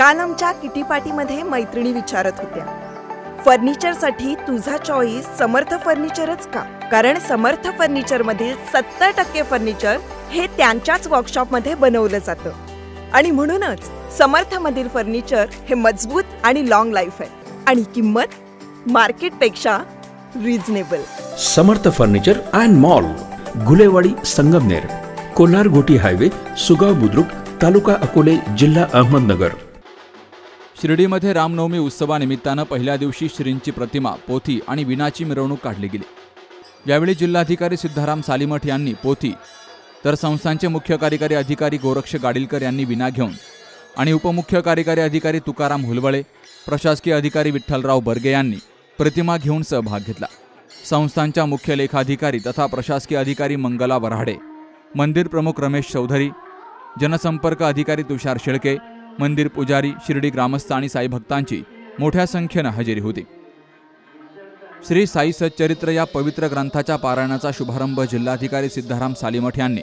काल आमच्या किटी पार्टीमध्ये मैत्रिणी विचारत होत्या, फर्निचरसाठी तुझा चॉईस समर्थ फर्निचरच का? कारण समर्थ फर्निचर मधील 70% फर्निचर हे त्यांच्याच वर्कशॉपमध्ये बनवलं जातं आणि म्हणूनच समर्थ मधील फर्निचर हे मजबूत आणि लॉंग लाईफ आहे आणि किंमत मार्केटपेक्षा reasonable. Samarth furniture and mall, Gulewadi, Sangamner, Kolar गोटी हायवे, सुगाव बुद्रुक, तालुका अकोले, जिल्हा अहमदनगर। शिर्डीमध्ये रामनवमी उत्सवानिमित्तानं पहिल्या दिवशी श्रींची प्रतिमा, पोथी आणि विनाची मिरवणूक काढली गेली। यावेळी जिल्हाधिकारी सिद्धाराम सालीमठ यांनी पोथी, तर संस्थांचे मुख्य कार्यकारी अधिकारी गोरक्ष गाडीलकर यांनी विना घेऊन आणि उपमुख्य कार्यकारी अधिकारी तुकाराम हुलबळे, प्रशासकीय अधिकारी विठ्ठलराव बर्गे यांनी प्रतिमा घेऊन सहभाग घेतला। संस्थांच्या मुख्य लेखाधिकारी तथा प्रशासकीय अधिकारी मंगला वराडे, मंदिर प्रमुख रमेश चौधरी, जनसंपर्क अधिकारी तुषार शेळके, मंदिर पुजारी, शिर्डी ग्रामस्थ आणि साई भक्तांची मोठ्या संख्येनं हजेरी होती। श्री साई सच्चरित्र या पवित्र ग्रंथाच्या पारायणाचा शुभारंभ जिल्हाधिकारी सिद्धाराम सालीमठ यांनी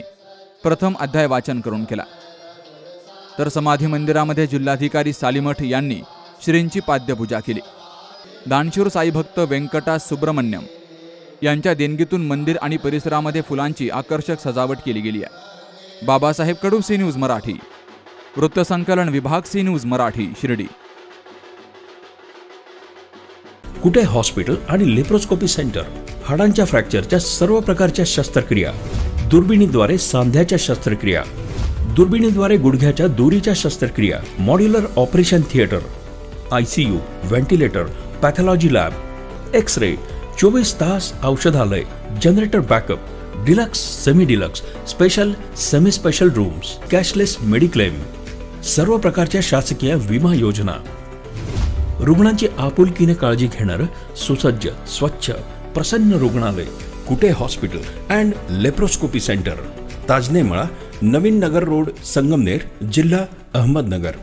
प्रथम अध्याय वाचन करून केला, तर समाधी मंदिरामध्ये जिल्हाधिकारी सालीमठ यांनी श्रींची पाद्यपूजा केली। दानशूर साई भक्त व्यंकटा सुब्रमण्यम यांच्या देणगीतून मंदिर आणि परिसरामध्ये फुलांची आकर्षक सजावट केली गेली आहे। बाबासाहेब कडू, सी न्यूज मराठी, वृत्तसंकलन विभाग, सी न्यूज मराठी, शिर्डी। कुटे हॉस्पिटल आणि लेप्रोस्कोपी सेंटर, हाडांच्या फ्रॅक्चरच्या सर्व प्रकारच्या शस्त्रक्रिया, दुर्बिणीद्वारे सांध्याच्या शस्त्रक्रिया, दुर्बिणीद्वारे गुडघ्याच्या दोरीच्या शस्त्रक्रिया, modular operation theatre, ICU, ventilator, pathology lab, x-ray, 24 तास औषधालय, generator backup, deluxe, semi deluxe, special, semi special rooms, cashless mediclaim, सर्व प्रकारच्या शासकीय विमा योजना, रुग्णांची आपुलकीने काळजी घेणारं सुसज्ज, स्वच्छ, प्रसन्न रुग्णालय, Kute hospital and laparoscopy centre, Tajane Mala, Navin Nagar road, Sangamner, जिल्हा अहमदनगर।